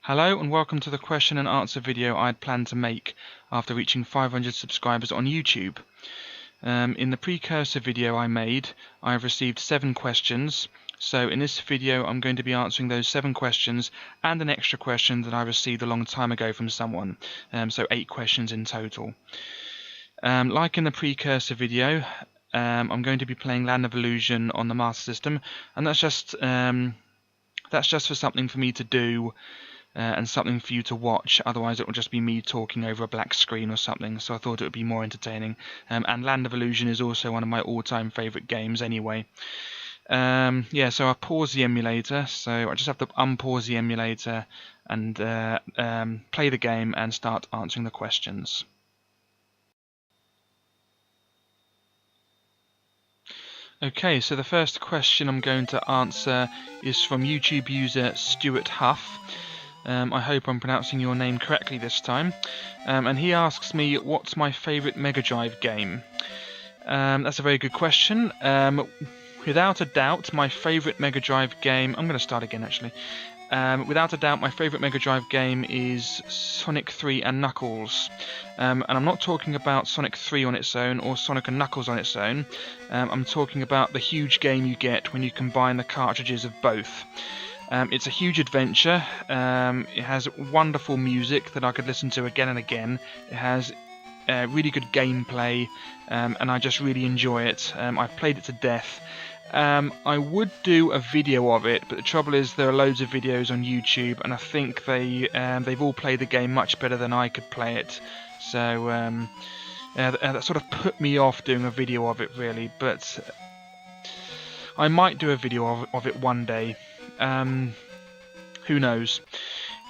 Hello and welcome to the question and answer video I had planned to make after reaching 500 subscribers on YouTube. In the precursor video I made, I have received 7 questions, so in this video I'm going to be answering those 7 questions and an extra question that I received a long time ago from someone, so 8 questions in total. Like in the precursor video, I'm going to be playing Land of Illusion on the Master System, and that's just for something for me to do and something for you to watch. Otherwise it will just be me talking over a black screen or something, so I thought it would be more entertaining. And Land of Illusion is also one of my all-time favourite games anyway. Yeah, so I pause the emulator, so I just have to unpause the emulator and play the game and start answering the questions. Okay, so the first question I'm going to answer is from YouTube user Stuart Huff. I hope I'm pronouncing your name correctly this time. And he asks me, what's my favourite Mega Drive game? That's a very good question. Without a doubt, my favourite Mega Drive game... I'm going to start again, actually. Without a doubt, my favourite Mega Drive game is Sonic 3 and Knuckles. And I'm not talking about Sonic 3 on its own or Sonic and Knuckles on its own. I'm talking about the huge game you get when you combine the cartridges of both. It's a huge adventure. It has wonderful music that I could listen to again and again. It has really good gameplay, and I just really enjoy it. I've played it to death. I would do a video of it, but the trouble is there are loads of videos on YouTube, and I think they've all played the game much better than I could play it. So that sort of put me off doing a video of it, really. But I might do a video of it one day. Who knows?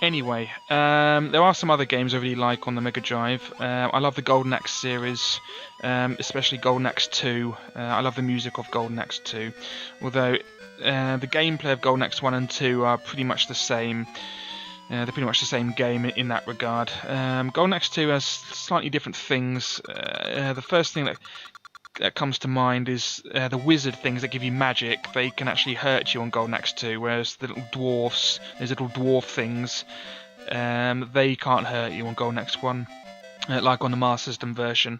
Anyway, there are some other games I really like on the Mega Drive. I love the Golden Axe series, especially Golden Axe 2. I love the music of Golden Axe 2, although the gameplay of Golden Axe 1 and 2 are pretty much the same. They're pretty much the same game in that regard. Golden Axe 2 has slightly different things. The first thing that comes to mind is the wizard things that give you magic. They can actually hurt you on Golden Axe 2, whereas the little dwarfs, those little dwarf things, they can't hurt you on Golden Axe 1, like on the Master System version.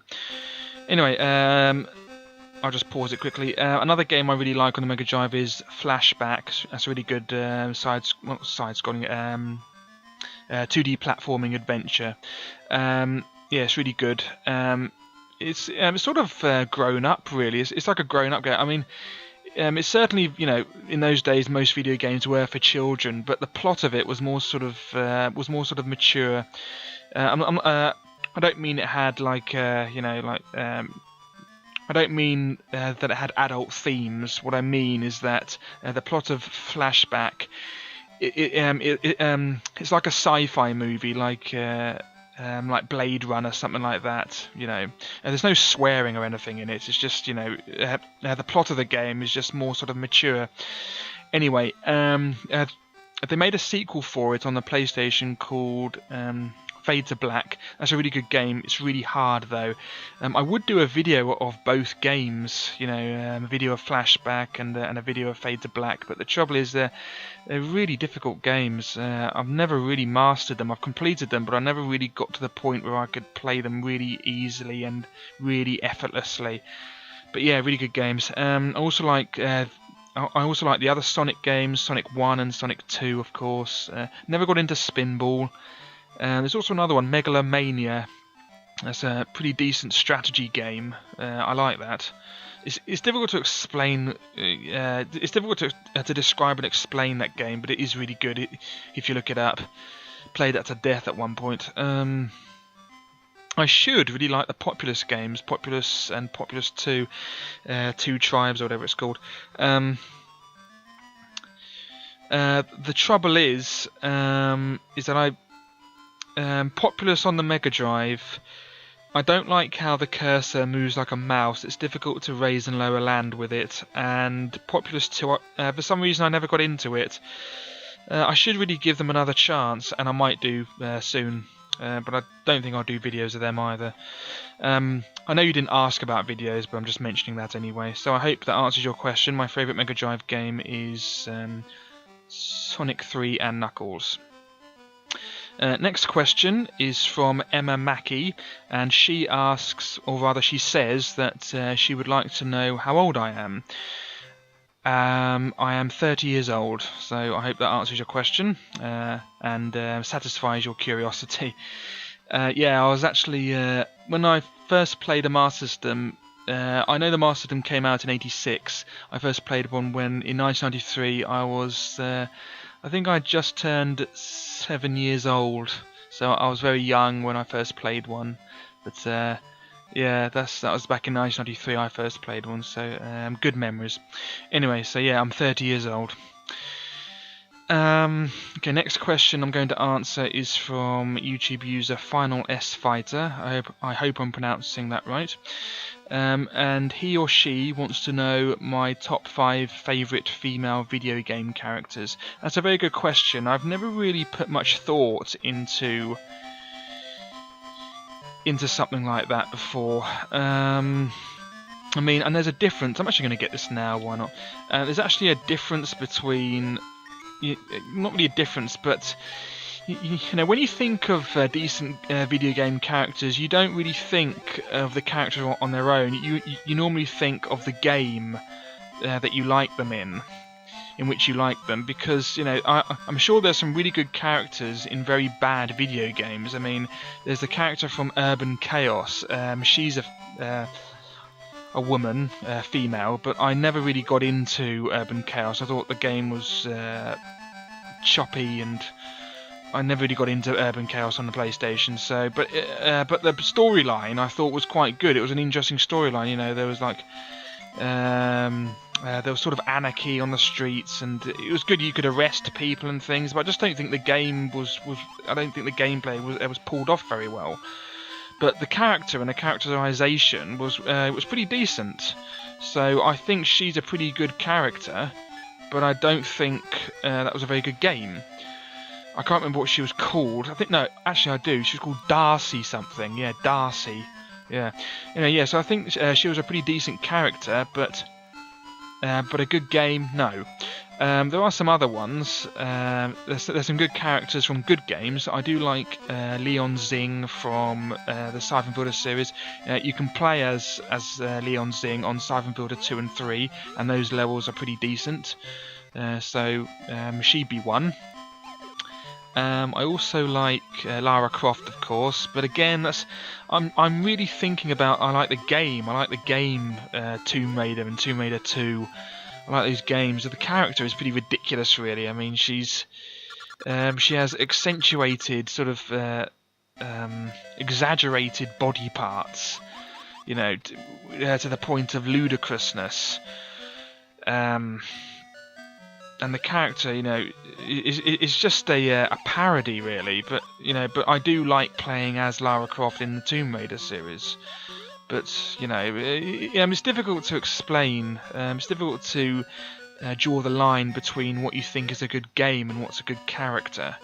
Anyway, I'll just pause it quickly. Another game I really like on the Mega Drive is Flashback. That's a really good side-scrolling 2D platforming adventure. Yeah, it's really good. It's sort of grown up, really. It's like a grown-up game. I mean, it's certainly, you know, in those days most video games were for children, but the plot of it was more sort of mature. I don't mean it had like you know, like I don't mean that it had adult themes. What I mean is that the plot of Flashback, it's like a sci-fi movie, like Blade Runner, something like that, you know. There's no swearing or anything in it. It's just, you know, the plot of the game is just more sort of mature. Anyway, they made a sequel for it on the PlayStation called Fade to Black. That's a really good game. It's really hard though. I would do a video of both games, you know, a video of Flashback and a video of Fade to Black, but the trouble is they're really difficult games. I've never really mastered them. I've completed them, but I never really got to the point where I could play them really easily and really effortlessly. But yeah, really good games. I also like the other Sonic games, Sonic 1 and Sonic 2, of course. Never got into Spinball. There's also another one, Megalomania. That's a pretty decent strategy game. I like that. It's difficult to explain. It's difficult to describe and explain that game, but it is really good if you look it up. Played that to death at one point. I should really like the Populous games, Populous and Populous 2, Two Tribes or whatever it's called. The trouble is that Populous on the Mega Drive, I don't like how the cursor moves like a mouse. It's difficult to raise and lower land with it. And Populous 2, for some reason I never got into it. I should really give them another chance, and I might do soon. But I don't think I'll do videos of them either. I know you didn't ask about videos, but I'm just mentioning that anyway. So I hope that answers your question. My favourite Mega Drive game is Sonic 3 and Knuckles. Next question is from Emma Mackey, and she asks, or rather she says, that she would like to know how old I am. I am 30 years old, so I hope that answers your question and satisfies your curiosity. Yeah, I was actually, when I first played a Master System, I know the Master System came out in '86. I first played one when, in 1993, I was, I think I just turned 7 years old, so I was very young when I first played one. But yeah, that was back in 1993 I first played one, so good memories. Anyway, so yeah, I'm 30 years old. Okay, next question I'm going to answer is from YouTube user Final S Fighter. I hope I'm pronouncing that right. And he or she wants to know my top 5 favourite female video game characters. That's a very good question. I've never really put much thought into something like that before. I mean, and there's a difference. I'm actually going to get this now. Why not? There's actually a difference between. Not really a difference, but you know, when you think of decent video game characters, you don't really think of the characters on their own. You normally think of the game that you like them in which you like them, because you know I'm sure there's some really good characters in very bad video games. I mean, there's the character from Urban Chaos. She's a woman, female, but I never really got into Urban Chaos. I thought the game was choppy, and I never really got into Urban Chaos on the PlayStation. So, but the storyline I thought was quite good. It was an interesting storyline. You know, there was like there was sort of anarchy on the streets, and it was good. You could arrest people and things, but I just don't think the game was. I don't think the gameplay was pulled off very well. But the character and the characterization was pretty decent. So I think she's a pretty good character, but I don't think that was a very good game. I can't remember what she was called. I think, no, actually I do. She was called Darcy something. Yeah, Darcy. Yeah. Yeah. So I think she was a pretty decent character, but a good game, no. There are some other ones. There's some good characters from good games. I do like Leon Zing from the Siphon Builder series. You can play as Leon Zing on Siphon Builder 2 and 3, and those levels are pretty decent. So she'd be one. I also like Lara Croft, of course, but again, I'm really thinking about. I like the game. Tomb Raider and Tomb Raider 2. I like those games. The character is pretty ridiculous, really. I mean, she has accentuated, sort of exaggerated body parts, you know, to the point of ludicrousness. And the character, you know, is just a parody, really. But but I do like playing as Lara Croft in the Tomb Raider series. But it's difficult to explain. It's difficult to draw the line between what you think is a good game and what's a good character.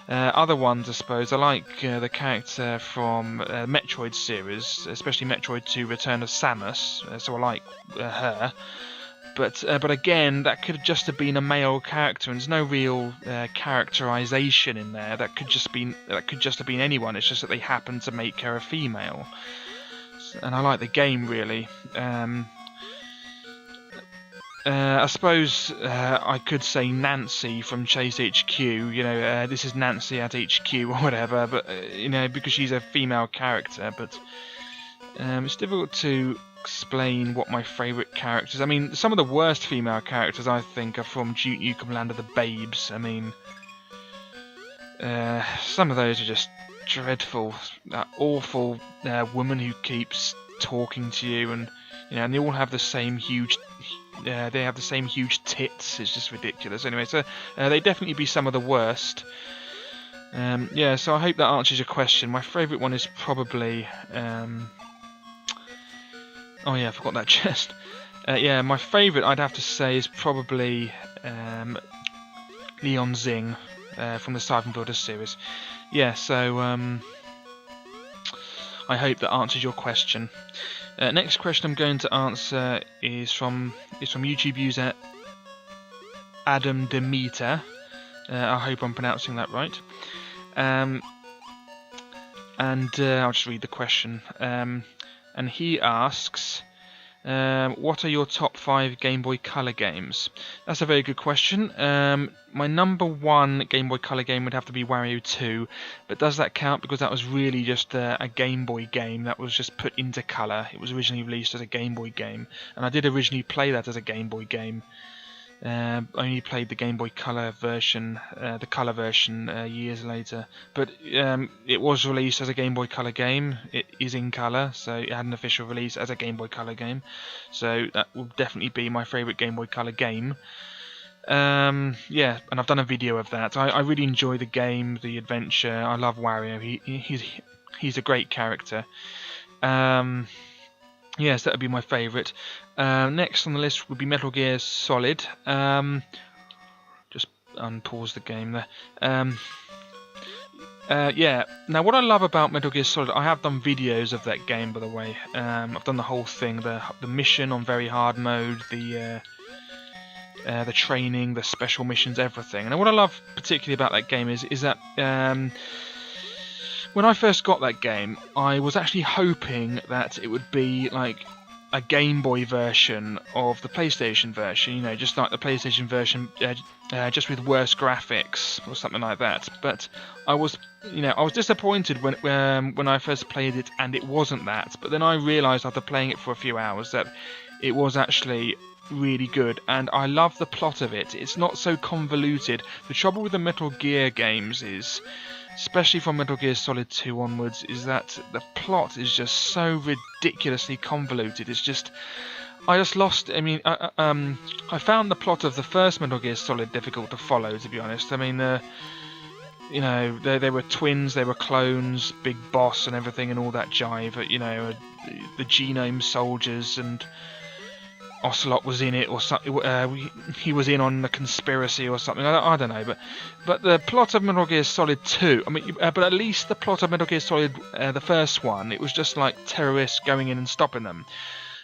Other ones, I suppose, I like the character from Metroid series, especially Metroid 2: Return of Samus. So I like her. But again, that could just have been a male character, and there's no real characterization in there. That could just have been anyone. It's just that they happened to make her a female. And I like the game, really. I suppose I could say Nancy from Chase HQ. This is Nancy at HQ or whatever. But because she's a female character. But it's difficult to explain what my favourite characters. I mean, some of the worst female characters I think are from Duke Nukem Land of the Babes. I mean, some of those are just dreadful. That awful woman who keeps talking to you, and and they all have the same huge. They have the same huge tits. It's just ridiculous. Anyway, so they definitely be some of the worst. So I hope that answers your question. My favourite one is probably. Oh yeah, I forgot that chest. My favourite I'd have to say is probably Leon Zing from the Siphon Builder series. Yeah, so I hope that answers your question. Next question I'm going to answer is from YouTube user Adam Demeter. I hope I'm pronouncing that right. I'll just read the question. And he asks, what are your top 5 Game Boy Color games? That's a very good question. My number 1 Game Boy Color game would have to be Wario 2, but does that count? Because that was really just a Game Boy game that was just put into color. It was originally released as a Game Boy game, and I did originally play that as a Game Boy game. I only played the Game Boy Color version, years later. But it was released as a Game Boy Color game. It is in color, so it had an official release as a Game Boy Color game. So that will definitely be my favourite Game Boy Color game. Yeah, and I've done a video of that. I really enjoy the game, the adventure. I love Wario. He's a great character. Yes, that would be my favourite. Next on the list would be Metal Gear Solid. Just unpause the game there. Yeah. Now, what I love about Metal Gear Solid, I have done videos of that game, by the way. I've done the whole thing, the mission on very hard mode, the training, the special missions, everything. And what I love particularly about that game is that when I first got that game, I was actually hoping that it would be like a Game Boy version of the PlayStation version, you know, just like the PlayStation version, just with worse graphics or something like that. But I was disappointed when I first played it, and it wasn't that. But then I realised after playing it for a few hours that it was actually really good, and I love the plot of it. It's not so convoluted. The trouble with the Metal Gear games is, especially from Metal Gear Solid 2 onwards, is that the plot is just so ridiculously convoluted. It's just, I just lost. I mean, I found the plot of the first Metal Gear Solid difficult to follow, to be honest. I mean, you know, they were twins, they were clones, big boss and everything, and all that jive. You know, the genome soldiers, and Ocelot was in it, or something. He was in on the conspiracy or something. I don't know, but the plot of Metal Gear Solid 2. I mean, but at least the plot of Metal Gear Solid, the first one, it was just like terrorists going in and stopping them.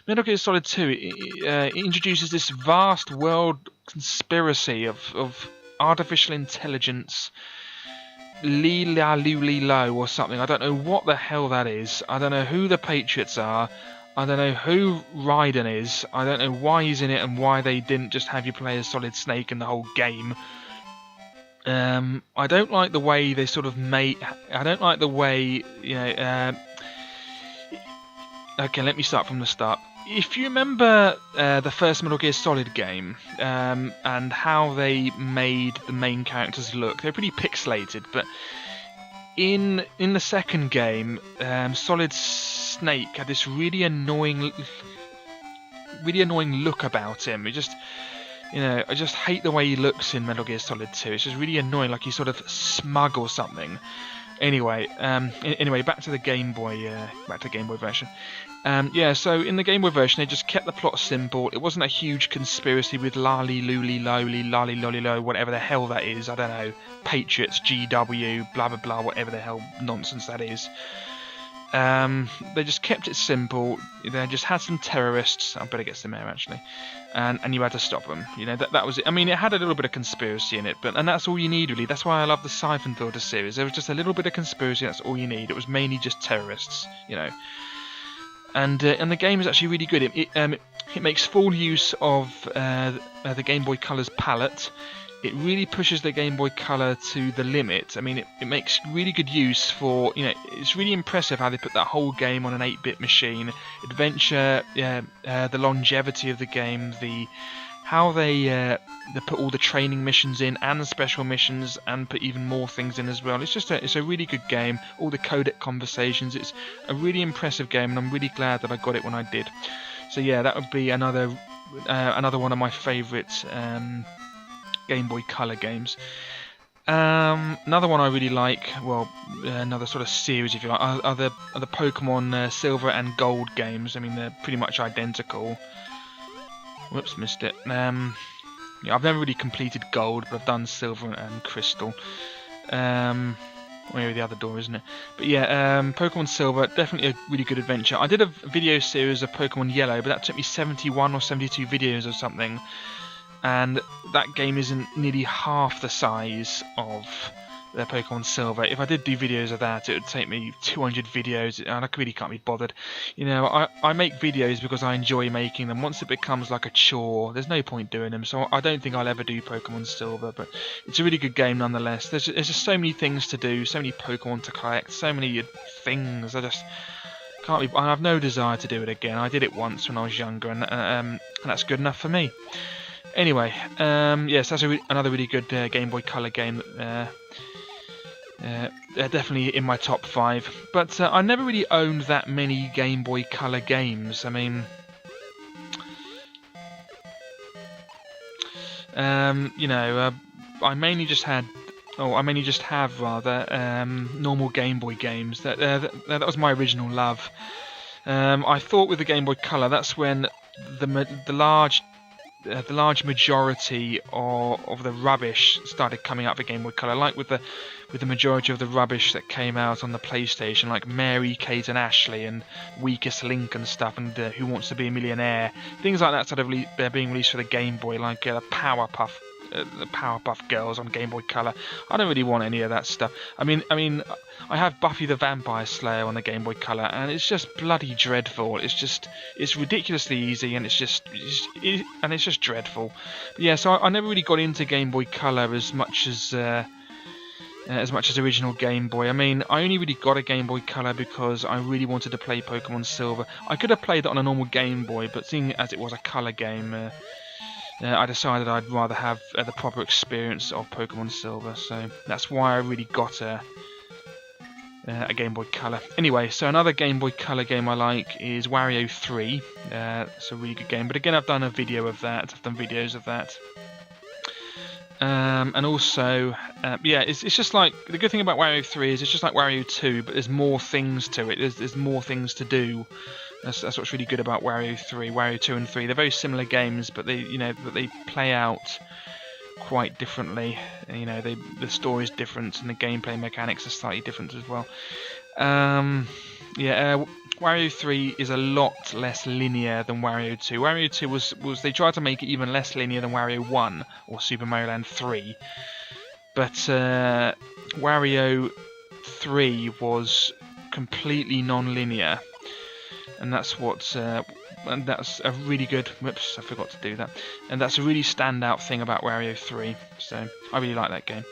Metal Gear Solid 2 it introduces this vast world conspiracy of artificial intelligence, Li-La-Lu-Li-Lo or something. I don't know what the hell that is. I don't know who the Patriots are. I don't know who Raiden is. I don't know why he's in it and why they didn't just have you play as Solid Snake in the whole game. I don't like the way they sort of made. I don't like the way, you know. Okay, let me start from the start. If you remember the first Metal Gear Solid game, and how they made the main characters look, they're pretty pixelated, but in the second game, Solid Snake had this really annoying look about him. It just, you know, I just hate the way he looks in Metal Gear Solid 2. It's just really annoying, like he's sort of smug or something. Anyway, back to the Game Boy version. Yeah, so in the Game Boy version, they just kept the plot simple. It wasn't a huge conspiracy with Lali-Luli-Loli, whatever the hell that is. I don't know. Patriots, GW, blah blah blah, whatever the hell nonsense that is. They just kept it simple. They just had some terrorists. I better get some air actually, and you had to stop them. You know, that was it. I mean, it had a little bit of conspiracy in it, and that's all you need really. That's why I love the Siphon Filter series. There was just a little bit of conspiracy. That's all you need. It was mainly just terrorists. You know. And the game is actually really good. It makes full use of the Game Boy Color's palette. It really pushes the Game Boy Color to the limit. I mean, it makes really good use for, you know, it's really impressive how they put that whole game on an 8-bit machine. Adventure, the longevity of the game, how they put all the training missions in and the special missions, and put even more things in as well. It's a really good game. All the codec conversations. It's a really impressive game, and I'm really glad that I got it when I did. So yeah, that would be another one of my favourite Game Boy Color games. Another one I really like, well, another sort of series if you like, are the Pokemon Silver and Gold games. I mean, they're pretty much identical. Whoops, missed it. Yeah, I've never really completed Gold, but I've done Silver and Crystal. Maybe the other door, isn't it? But yeah, Pokemon Silver, definitely a really good adventure. I did a video series of Pokemon Yellow, but that took me 71 or 72 videos or something. And that game isn't nearly half the size of Pokemon Silver. If I did do videos of that, it would take me 200 videos, and I really can't be bothered. You know, I make videos because I enjoy making them. Once it becomes like a chore, there's no point doing them. So I don't think I'll ever do Pokemon Silver, but it's a really good game nonetheless. There's just so many things to do, so many Pokemon to collect, so many things. I just can't be. I have no desire to do it again. I did it once when I was younger, and that's good enough for me. Anyway, yes, that's another really good Game Boy Color game. Definitely in my top 5, but I never really owned that many Game Boy Color games. I mean, you know, I mainly just have rather normal Game Boy games. That was my original love. I thought with the Game Boy Color, that's when the large majority of the rubbish started coming out for Game Boy Color, like with the majority of the rubbish that came out on the PlayStation, like Mary, Kate and Ashley and Weakest Link and stuff, and Who Wants to Be a Millionaire, things like that started being released for the Game Boy, like the Powerpuff Girls on Game Boy Color. I don't really want any of that stuff. I mean, I have Buffy the Vampire Slayer on the Game Boy Color, and it's just bloody dreadful. It's ridiculously easy, and it's just dreadful. But yeah, so I never really got into Game Boy Color as much as original Game Boy. I mean, I only really got a Game Boy Color because I really wanted to play Pokemon Silver. I could have played it on a normal Game Boy, but seeing as it was a color game, I decided I'd rather have the proper experience of Pokemon Silver. So that's why I really got a Game Boy Color. Anyway, so another Game Boy Color game I like is Wario 3. It's a really good game, but again, I've done a video of that. I've done videos of that. And also, yeah, it's just like, the good thing about Wario 3 is it's just like Wario 2, but there's more things to it. There's more things to do. That's what's really good about Wario 3. Wario 2 and 3, they're very similar games, but they play out quite differently. You know, the story's different and the gameplay mechanics are slightly different as well. Yeah, Wario 3 is a lot less linear than Wario 2. Wario 2 was they tried to make it even less linear than Wario 1 or Super Mario Land 3. But Wario 3 was completely non-linear. And that's and that's a really good. Whoops, I forgot to do that. And that's a really standout thing about Wario 3. So I really like that game.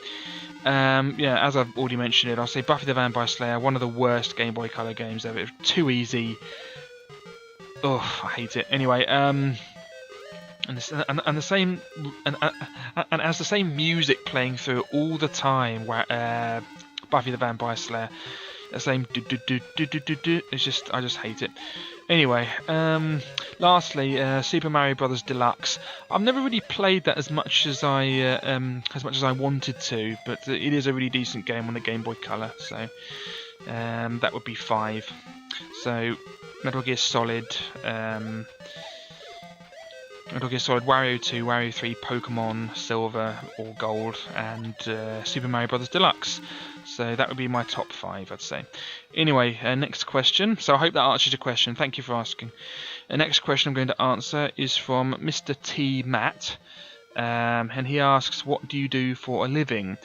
Yeah, as I've already mentioned it, I'll say Buffy the Vampire Slayer, one of the worst Game Boy Color games ever. It's too easy. Oh, I hate it. Anyway, and the same and has the same music playing through all the time. Where Buffy the Vampire Slayer. The same do. It's just, I just hate it. Anyway, lastly, Super Mario Bros. Deluxe. I've never really played that as much as I wanted to, but it is a really decent game on the Game Boy Color. So that would be 5. So Metal Gear Solid, Wario 2, Wario 3, Pokemon Silver or Gold, and Super Mario Bros. Deluxe. So that would be my top 5, I'd say. Anyway, next question. So I hope that answers your question. Thank you for asking. The next question I'm going to answer is from Mr. T. Matt. And he asks, what do you do for a living?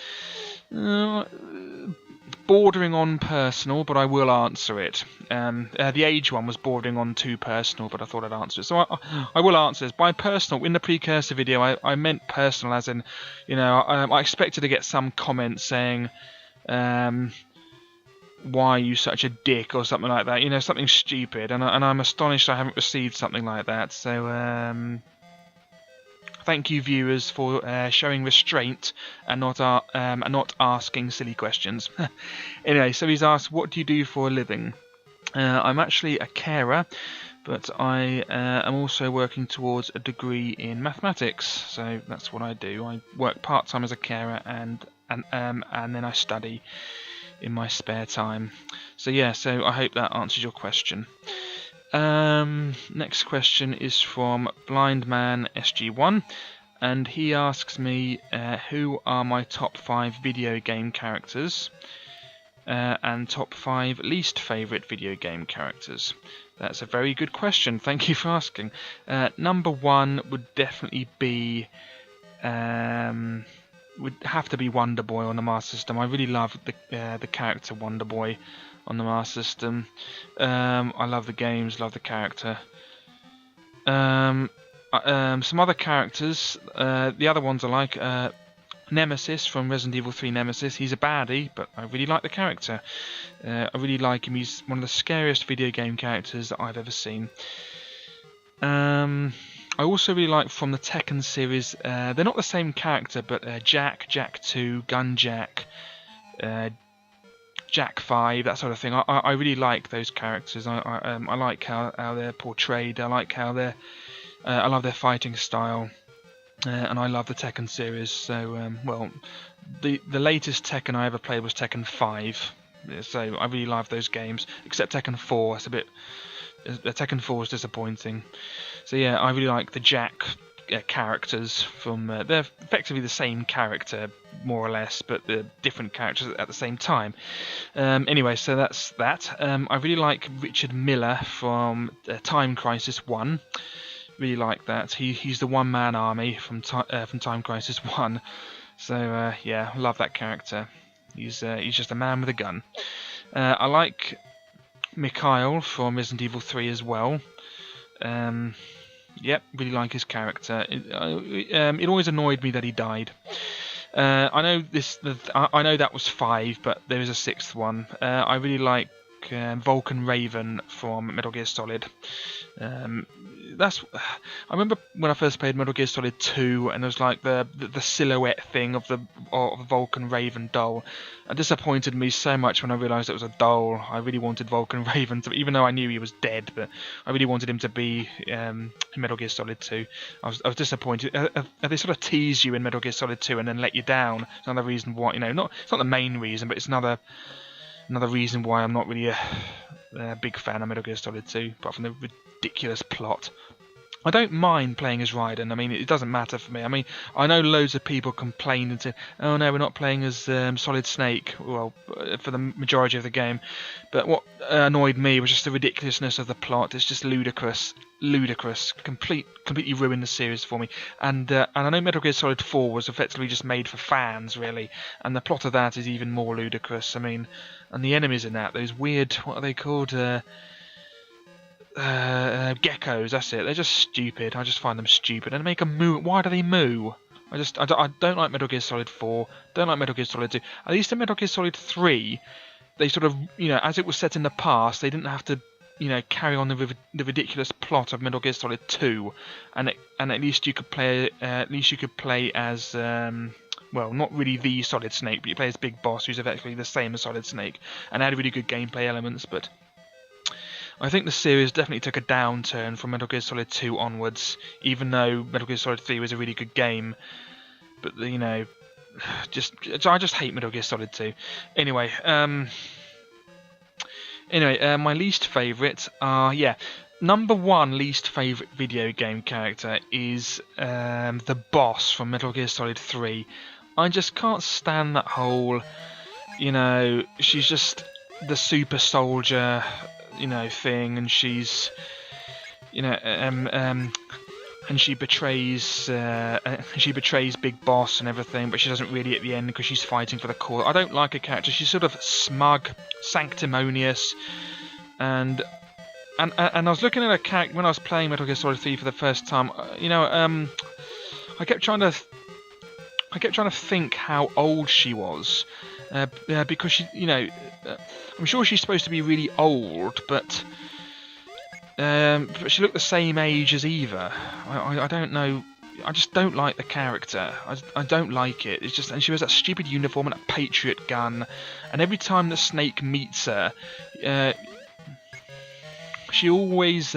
Bordering on personal, but I will answer it. The age one was bordering on too personal, but I thought I'd answer it. So I will answer this. By personal, in the precursor video, I meant personal as in, you know, I expected to get some comments saying, why are you such a dick or something like that, you know, something stupid, and I'm astonished I haven't received something like that. So thank you, viewers, for showing restraint and not asking silly questions. Anyway, so he's asked, what do you do for a living? I'm actually a carer, but I am also working towards a degree in mathematics. So that's what I do. I work part-time as a carer, and then I study in my spare time. So yeah, so I hope that answers your question. Next question is from Blindman SG1, and he asks me who are my top 5 video game characters and top 5 least favourite video game characters. That's a very good question, thank you for asking. Number 1 would definitely be would have to be Wonder Boy on the Master System. I really love the character Wonder Boy on the Master System. I love the games, love the character. Some other characters, the other ones I like, Nemesis from Resident Evil 3 Nemesis. He's a baddie, but I really like the character. I really like him. He's one of the scariest video game characters that I've ever seen. I also really like from the Tekken series, they're not the same character, but Jack, Jak 2, Gunjack, Jak 5, that sort of thing. I really like those characters. I like how they're portrayed. I like how they're. I love their fighting style, and I love the Tekken series. So, well, the latest Tekken I ever played was Tekken 5. So I really love those games, except Tekken 4. It's a bit. Tekken 4 is disappointing. So yeah, I really like the Jak characters from. They're effectively the same character, more or less, but they're different characters at the same time. Anyway, so that's that. I really like Richard Miller from Time Crisis 1. Really like that. He's the one-man army from Time Crisis 1. So yeah, love that character. He's just a man with a gun. I like Mikhail from Resident Evil 3 as well. Yep, really like his character. It always annoyed me that he died. I know I know that was 5, but there is a 6th one. I really like Vulcan Raven from Metal Gear Solid. I remember when I first played Metal Gear Solid 2, and there was like the silhouette thing of the Vulcan Raven doll. It disappointed me so much when I realised it was a doll. I really wanted Vulcan Raven to, even though I knew he was dead, but I really wanted him to be in Metal Gear Solid 2. I was disappointed. They sort of tease you in Metal Gear Solid 2 and then let you down. It's another reason why, it's not the main reason, but it's another reason why I'm not really a big fan of Metal Gear Solid 2, apart from the ridiculous plot. I don't mind playing as Raiden. I mean, it doesn't matter for me. I mean, I know loads of people complained and said, "Oh no, we're not playing as Solid Snake." Well, for the majority of the game, but what annoyed me was just the ridiculousness of the plot. It's just ludicrous, completely ruined the series for me. And I know Metal Gear Solid 4 was effectively just made for fans, really, and the plot of that is even more ludicrous. I mean, and the enemies in that, those weird, what are they called? Geckos, that's it. They're just stupid. I just find them stupid. And they make them moo. Why do they moo? I don't like Metal Gear Solid 4. Don't like Metal Gear Solid 2. At least in Metal Gear Solid 3, they sort of, as it was set in the past, they didn't have to, carry on the ridiculous plot of Metal Gear Solid 2. And at least you could play. As well, not really the Solid Snake, but you play as Big Boss, who's effectively the same as Solid Snake, and had really good gameplay elements, but. I think the series definitely took a downturn from Metal Gear Solid 2 onwards, even though Metal Gear Solid 3 was a really good game. But, I just hate Metal Gear Solid 2. Anyway, my least favourite number one least favourite video game character is the boss from Metal Gear Solid 3. I just can't stand that whole, she's just the super soldier thing, and she's and she betrays Big Boss and everything, but she doesn't really at the end because she's fighting for the cause. I don't like her character. She's sort of smug, sanctimonious, and I was looking at her character when I was playing Metal Gear Solid 3 for the first time. I kept trying to think how old she was. Because she, I'm sure she's supposed to be really old, but she looked the same age as Eva. I don't know. I just don't like the character. I don't like it. It's just, and she wears that stupid uniform and a Patriot gun, and every time the Snake meets her, she always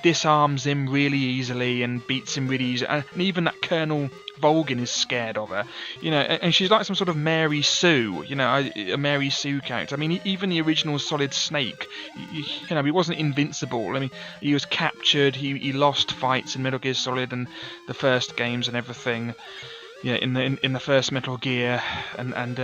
disarms him really easily and beats him really easily, and even that Colonel Volgin is scared of her, and she's like some sort of Mary Sue, a Mary Sue character. I mean, even the original Solid Snake, he wasn't invincible. I mean, he was captured, he lost fights in Metal Gear Solid and the first games and everything. yeah, in the first Metal Gear and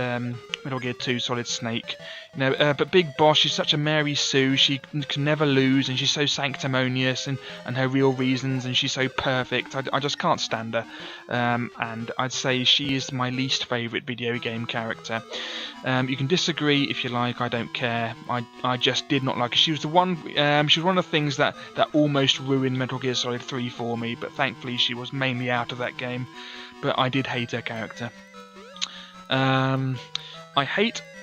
Metal Gear 2 Solid Snake, but Big Boss, she's such a Mary Sue. She can never lose, and she's so sanctimonious, and her real reasons, and she's so perfect. I just can't stand her, and I'd say she is my least favourite video game character. You can disagree if you like. I don't care. I just did not like her. She was the one. She was one of the things that almost ruined Metal Gear Solid 3 for me. But thankfully, she was mainly out of that game. But I did hate her character. I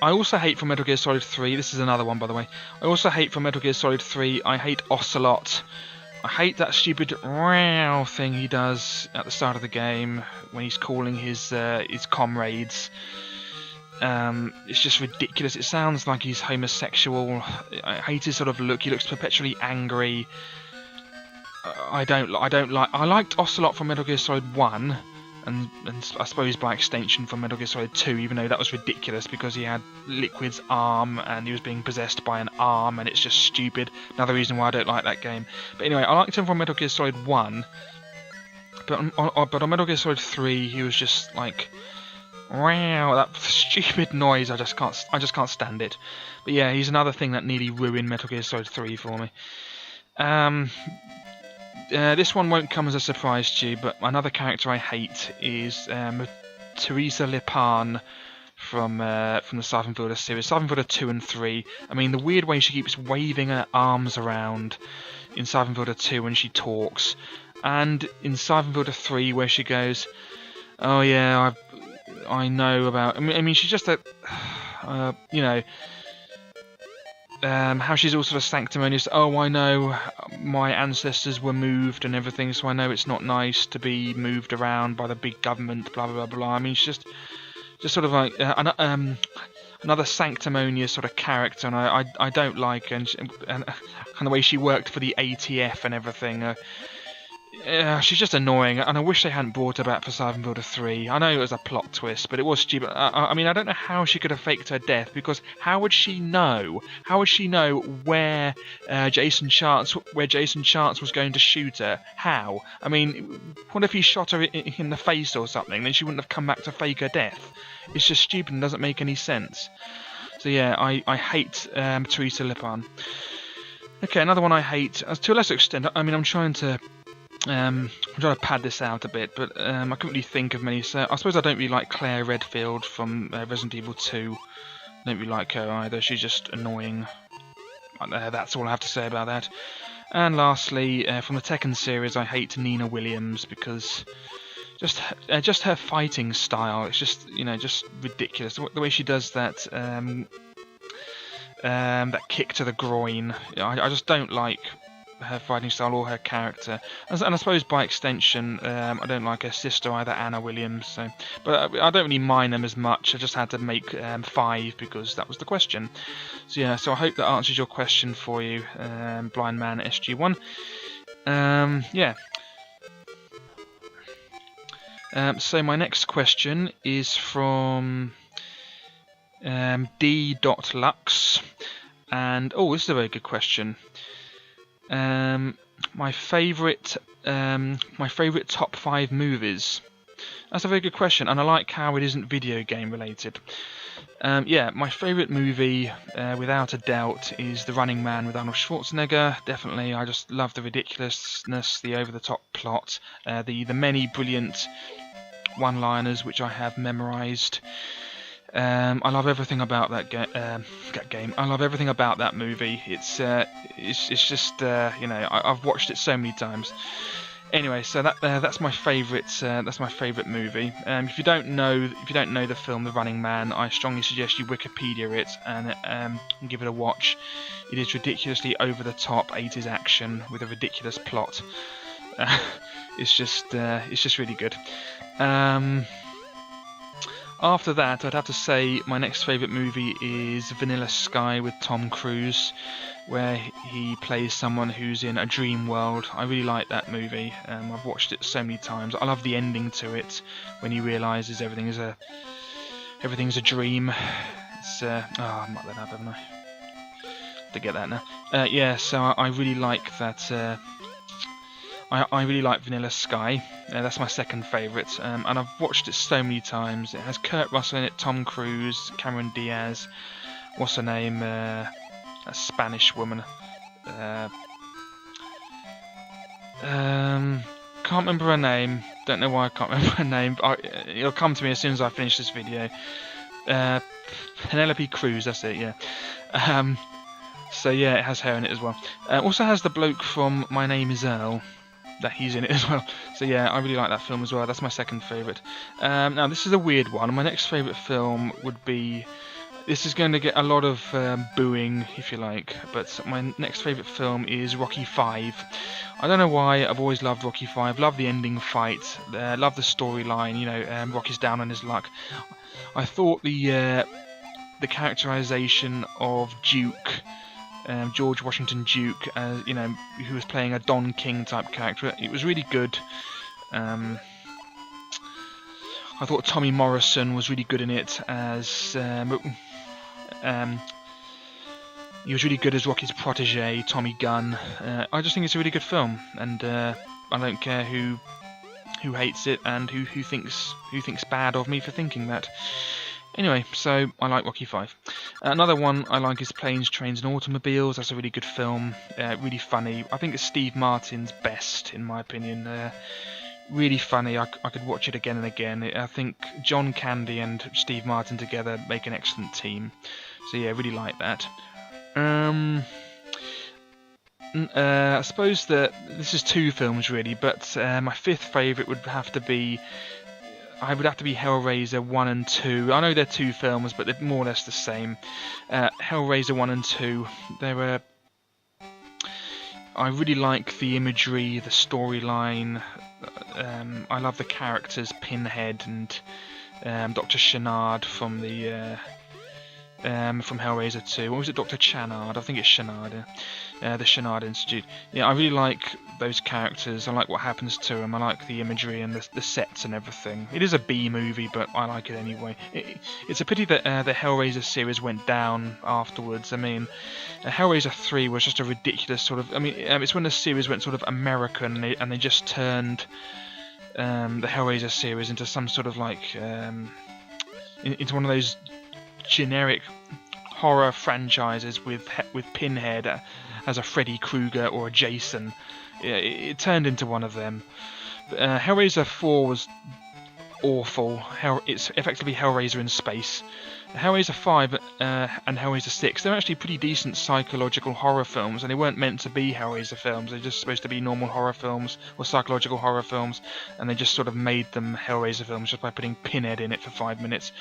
also hate from Metal Gear Solid 3. This is another one, by the way. I also hate from Metal Gear Solid 3. I hate Ocelot. I hate that stupid row thing he does at the start of the game when he's calling his comrades. It's just ridiculous. It sounds like he's homosexual. I hate his sort of look. He looks perpetually angry. I liked Ocelot from Metal Gear Solid 1. And I suppose by extension from Metal Gear Solid 2, even though that was ridiculous because he had Liquid's arm and he was being possessed by an arm, and it's just stupid. Another reason why I don't like that game. But anyway, I liked him from Metal Gear Solid 1, but on Metal Gear Solid 3, he was just like, wow, that stupid noise. I just can't stand it. But yeah, he's another thing that nearly ruined Metal Gear Solid 3 for me. This one won't come as a surprise to you, but another character I hate is Teresa Lipan from the Siphon Filter series, Siphon Filter 2 and 3. I mean, the weird way she keeps waving her arms around in Siphon Filter 2 when she talks, and in Siphon Filter 3 where she goes, "Oh yeah, I know about." I mean, she's just a, how she's all sort of sanctimonious. Oh, I know my ancestors were moved and everything, so I know it's not nice to be moved around by the big government, blah blah blah blah. I mean, she's just sort of like another sanctimonious sort of character, and I don't like her, and the way she worked for the ATF and everything. She's just annoying, and I wish they hadn't brought her back for Siphon Filter 3. I know it was a plot twist, but it was stupid. I mean, I don't know how she could have faked her death, because how would she know? How would she know where Jason Chance was going to shoot her? How? I mean, what if he shot her in the face or something? Then she wouldn't have come back to fake her death. It's just stupid and doesn't make any sense. So yeah, I hate Teresa Lipan. Okay, another one I hate, to a lesser extent. I mean, I'm trying to pad this out a bit, but I couldn't really think of many. So I suppose I don't really like Claire Redfield from Resident Evil 2. I don't really like her either. She's just annoying. That's all I have to say about that. And lastly, from the Tekken series, I hate Nina Williams because just her fighting style. It's just just ridiculous. The way she does that that kick to the groin. I just don't like her fighting style or her character, and I suppose by extension I don't like her sister either, Anna Williams. So, but I don't really mind them as much. I just had to make 5 because that was the question. So yeah, so I hope that answers your question for you, Blind Man SG1. Yeah. So my next question is from D.Lux, and this is a very good question. My favourite top 5 movies. That's a very good question, and I like how it isn't video game related. Yeah, my favourite movie, without a doubt, is The Running Man with Arnold Schwarzenegger. Definitely, I just love the ridiculousness, the over-the-top plot, the many brilliant one-liners which I have memorised. I love everything about that game. I love everything about that movie. It's just I've watched it so many times. Anyway, so that's my favourite. That's my favourite movie. If you don't know the film The Running Man, I strongly suggest you Wikipedia it and give it a watch. It is ridiculously over the top 80s action with a ridiculous plot. It's just really good. After that, I'd have to say my next favourite movie is Vanilla Sky with Tom Cruise, where he plays someone who's in a dream world. I really like that movie. I've watched it so many times. I love the ending to it when he realises everything's a dream. It's I mucked that up, haven't I? To get that now. Yeah, so I really like that. I really like Vanilla Sky. That's my second favourite, and I've watched it so many times. It has Kurt Russell in it, Tom Cruise, Cameron Diaz, what's her name, a Spanish woman. Can't remember her name. Don't know why I can't remember her name. But it'll come to me as soon as I finish this video. Penelope Cruz, that's it, yeah. So yeah, it has her in it as well. Also has the bloke from My Name Is Earl. That he's in it as well. So yeah, I really like that film as well. That's my second favourite. Now this is a weird one. My next favourite film would be... This is going to get a lot of booing, if you like, but my next favourite film is Rocky 5. I don't know why, I've always loved Rocky 5, love the ending fight, love the storyline, you know, Rocky's down on his luck. I thought the characterisation of Duke, George Washington Duke, you know, who was playing a Don King type character, it was really good. I thought Tommy Morrison was really good in it as... he was really good as Rocky's protege, Tommy Gunn. I just think it's a really good film, and I don't care who hates it and who thinks bad of me for thinking that. Anyway, so I like Rocky 5. Another one I like is Planes, Trains and Automobiles. That's a really good film, really funny. I think it's Steve Martin's best, in my opinion. Really funny. I could watch it again and again. I think John Candy and Steve Martin together make an excellent team. So yeah, really like that. I suppose that this is two films really, but my fifth favourite would have to be... I would have to be Hellraiser 1 and 2. I know they're two films, but they're more or less the same. Hellraiser 1 and 2, they were... I really like the imagery, the storyline. I love the characters, Pinhead and Dr. Channard from the from Hellraiser 2. What was it, Dr. Channard? I think it's Channard. The Channard Institute. Yeah, I really like those characters. I like what happens to them. I like the imagery and the sets and everything. It is a B movie, but I like it anyway. It's a pity that the Hellraiser series went down afterwards. I mean, Hellraiser 3 was just a ridiculous sort of... I mean, it's when the series went sort of American and they just turned the Hellraiser series into some sort of like... into one of those generic horror franchises with Pinhead as a Freddy Krueger or a Jason. It turned into one of them. Hellraiser 4 was awful. It's effectively Hellraiser in space. Hellraiser 5 and Hellraiser 6, they're actually pretty decent psychological horror films, and they weren't meant to be Hellraiser films. They're just supposed to be normal horror films or psychological horror films, and they just sort of made them Hellraiser films just by putting Pinhead in it for 5 minutes.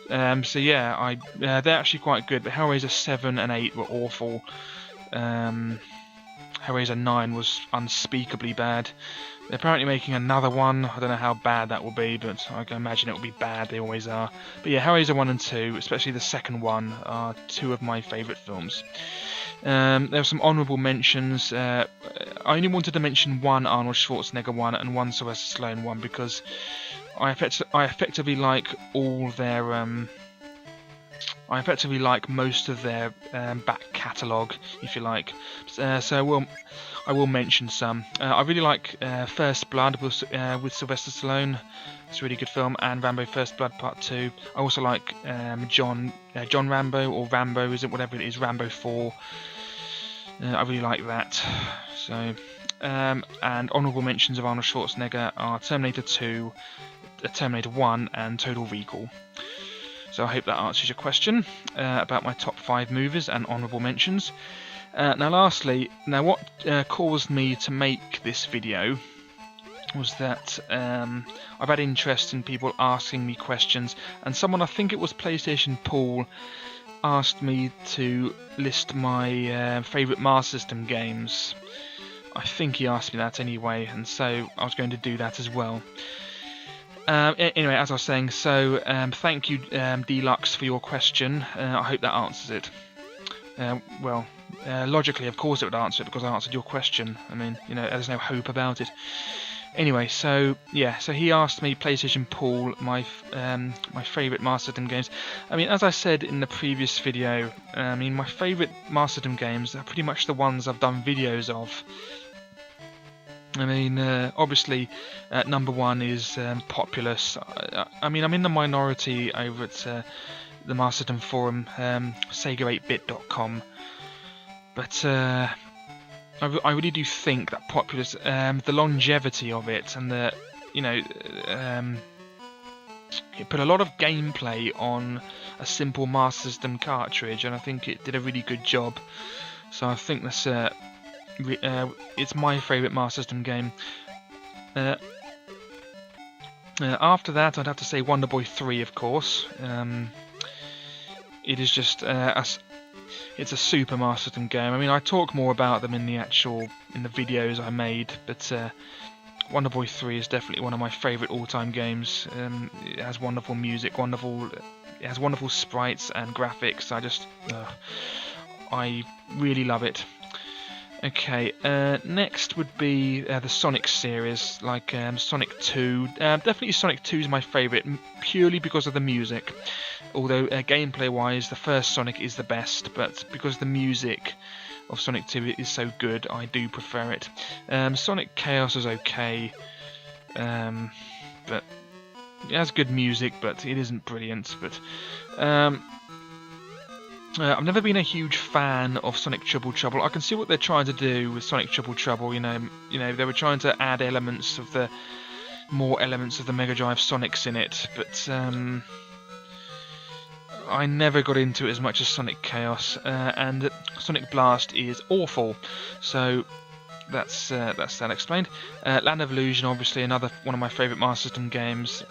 So yeah, they're actually quite good, but Hellraiser 7 and 8 were awful. Hellraiser 9 was unspeakably bad. They're apparently making another one. I don't know how bad that will be, but I can imagine it will be bad. They always are. But yeah, Hellraiser 1 and 2, especially the second one, are two of my favourite films. There are some honourable mentions. I only wanted to mention one Arnold Schwarzenegger one and one Sylvester Stallone one because I effectively like all their... I effectively like most of their back catalogue, if you like. So I will mention some. I really like First Blood with Sylvester Stallone. It's a really good film, and Rambo First Blood Part 2. I also like John Rambo, or Rambo, is it, whatever it is, Rambo 4. I really like that. So, and honourable mentions of Arnold Schwarzenegger are Terminator 2, Terminator 1, and Total Recall. So I hope that answers your question about my top 5 movies and honourable mentions. Now lastly, what caused me to make this video was that I've had interest in people asking me questions, and someone, I think it was PlayStation Paul, asked me to list my favourite Master System games. I think he asked me that anyway, and so I was going to do that as well. Anyway, as I was saying, so thank you, Deluxe, for your question. I hope that answers it. Logically, of course it would answer it because I answered your question. I mean, you know, there's no hope about it. Anyway, so yeah, so he asked me, PlayStation Paul, my favourite Master System games. I mean, as I said in the previous video, I mean, my favourite Master System games are pretty much the ones I've done videos of. I mean, obviously, number one is Populous. I mean, I'm in the minority over at the Master System forum, Sega8bit.com, but I really do think that Populous, the longevity of it, and the, you know, it put a lot of gameplay on a simple Master System cartridge, and I think it did a really good job. So I think that's it's my favourite Master System game. After that, I'd have to say Wonder Boy 3, of course. It is just it's a super Master System game. I mean, I talk more about them in the videos I made, but Wonder Boy 3 is definitely one of my favourite all-time games. It has wonderful music, it has wonderful sprites and graphics. I really love it. Okay, next would be the Sonic series, like Sonic 2. Definitely Sonic 2 is my favourite, purely because of the music. Although gameplay-wise, the first Sonic is the best, but because the music of Sonic 2 is so good, I do prefer it. Sonic Chaos is okay, but it has good music, but it isn't brilliant. But I've never been a huge fan of Sonic Triple Trouble. I can see what they're trying to do with Sonic Triple Trouble. You know, they were trying to add more elements of the Mega Drive Sonics in it, but I never got into it as much as Sonic Chaos, and Sonic Blast is awful. So that's that explained. Land of Illusion, obviously another one of my favourite Master System games.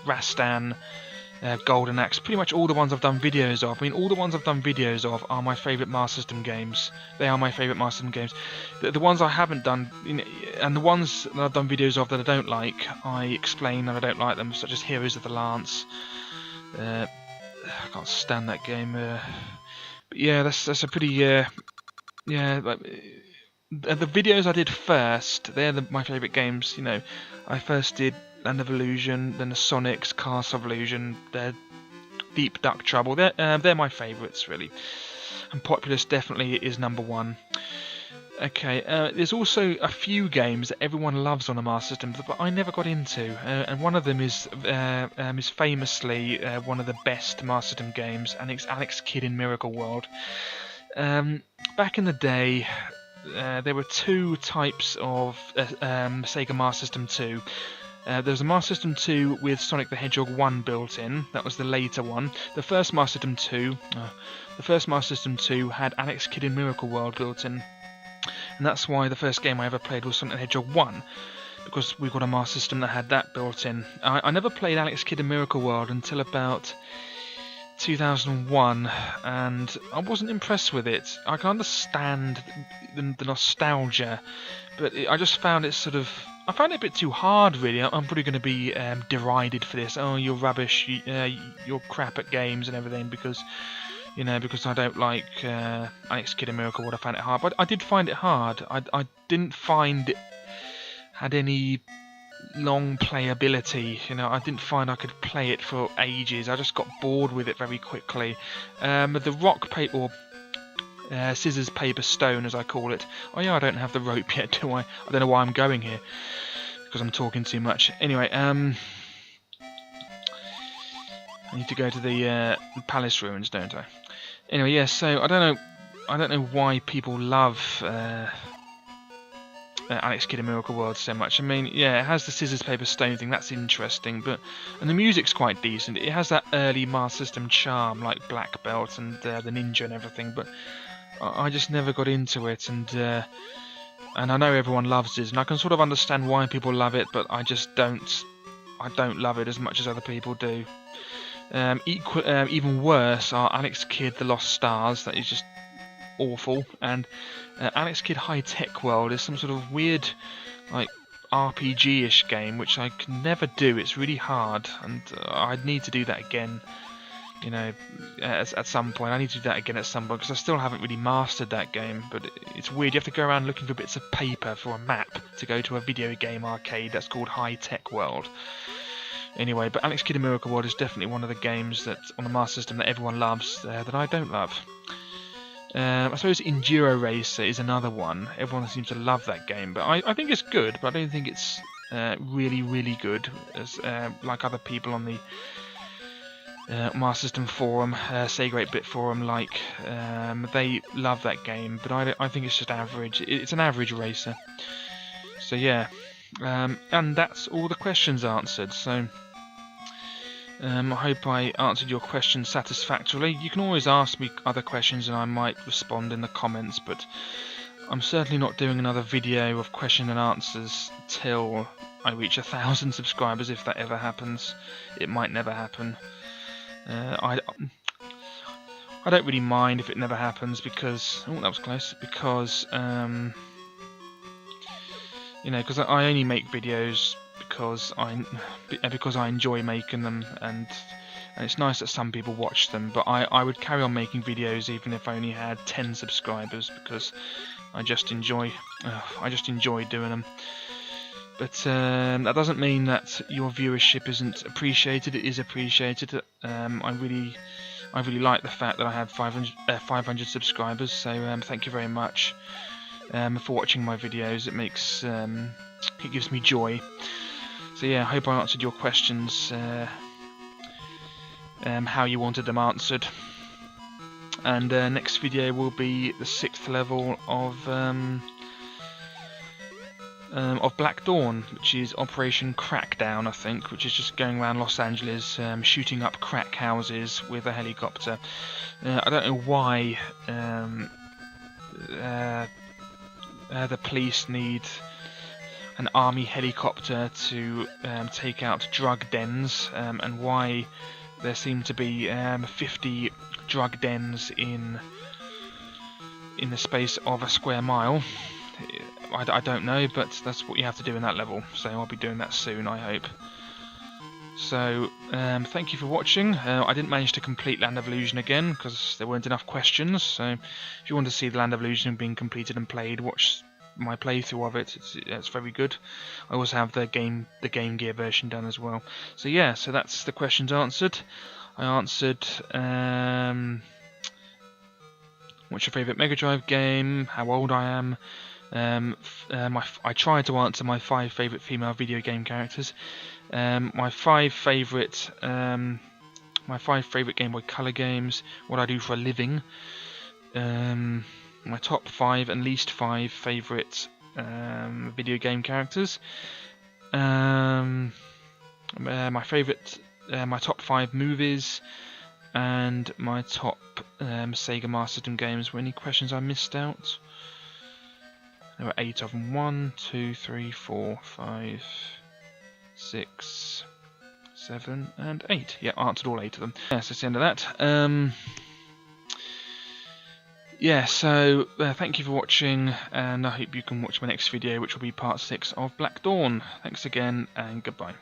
Rastan. Golden Axe, pretty much all the ones I've done videos of. I mean, all the ones I've done videos of are my favourite Master System games. They are my favourite Master System games. The ones I haven't done, and the ones that I've done videos of that I don't like, I explain that I don't like them, such as Heroes of the Lance. I can't stand that game. But yeah, that's a pretty yeah. Like, the videos I did first, they're my favourite games. You know, I first did Land of Illusion, then the Sonics, Castle of Illusion, Deep Duck Trouble. They're my favourites, really. And Populous definitely is number one. Okay, there's also a few games that everyone loves on the Master System, but I never got into. And one of them is famously one of the best Master System games, and it's Alex Kidd in Miracle World. Back in the day, there were two types of Sega Master System 2. There was a Master System 2 with Sonic the Hedgehog 1 built in. That was the later one. The first Master System 2 had Alex Kidd in Miracle World built in, and that's why the first game I ever played was Sonic the Hedgehog 1, because we got a Master System that had that built in. I never played Alex Kidd in Miracle World until about 2001, and I wasn't impressed with it. I can understand the nostalgia, but I just found it I found it a bit too hard, really. I'm probably going to be derided for this. Oh, you're rubbish. You're crap at games and everything because I don't like Alex Kidd in Miracle World. I found it hard, but I did find it hard. I didn't find it had any long playability. I didn't find I could play it for ages. I just got bored with it very quickly. The rock paper, or scissors paper stone as I call it. Oh yeah, I don't have the rope yet, do I? I don't know why I'm going here, because I'm talking too much. Anyway, I need to go to the palace ruins, don't I? Anyway, yeah. So I don't know why people love Alex Kidd in Miracle World so much. I mean, yeah, it has the scissors paper stone thing. That's interesting, and the music's quite decent. It has that early Master System charm, like Black Belt and the Ninja and everything. But I just never got into it, and I know everyone loves it, and I can sort of understand why people love it, but I just don't. I don't love it as much as other people do. Even worse are Alex Kidd The Lost Stars. That is just awful. And Alex Kidd High Tech World is some sort of weird, like, RPG-ish game, which I can never do. It's really hard, and I'd need to do that again. At some point. I need to do that again at some point, because I still haven't really mastered that game. But it's weird. You have to go around looking for bits of paper for a map to go to a video game arcade that's called High Tech World. Anyway, but Alex Kidd in Miracle World is definitely one of the games that on the Master System that everyone loves, that I don't love. I suppose Enduro Racer is another one. Everyone seems to love that game, but I think it's good, but I don't think it's really good as like other people on the Master System forum, Sega 8-bit forum, like they love that game, but I think it's just average. It's an average racer. So yeah, and that's all the questions answered. So I hope I answered your questions satisfactorily. You can always ask me other questions and I might respond in the comments, but I'm certainly not doing another video of question and answers till I reach 1,000 subscribers, if that ever happens. It might never happen. I don't really mind if it never happens because... oh, that was close. Because, you know, because I only make videos because I enjoy making them, and it's nice that some people watch them, but I would carry on making videos even if I only had 10 subscribers, because I just enjoy doing them. But that doesn't mean that your viewership isn't appreciated. It is appreciated. I really like the fact that I have 500 subscribers, so thank you very much for watching my videos. It makes it gives me joy. So yeah, I hope I answered your questions how you wanted them answered. And next video will be the 6th level of Black Dawn, which is Operation Crackdown, I think, which is just going around Los Angeles shooting up crack houses with a helicopter. I don't know why the police need an army helicopter to take out drug dens, and why there seem to be 50 drug dens in the space of a square mile. I don't know, but that's what you have to do in that level, so I'll be doing that soon, I hope. So, thank you for watching. I didn't manage to complete Land of Illusion again, because there weren't enough questions, so if you want to see the Land of Illusion being completed and played, watch my playthrough of it. It's very good. I also have the Game Gear version done as well. So yeah, so that's the questions answered. I answered what's your favourite Mega Drive game, how old I am. I tried to answer my 5 favourite female video game characters. My 5 favourite Game Boy Color games, what I do for a living. My top 5 and least 5 favourite video game characters. My top 5 movies, and my top Sega Master System games. Were any questions I missed out? There were 8 of them. 1, 2, 3, 4, 5, 6, 7, and 8. Yeah, I answered all 8 of them. Yes, that's the end of that. Yeah, so thank you for watching, and I hope you can watch my next video, which will be part 6 of Black Dawn. Thanks again, and goodbye.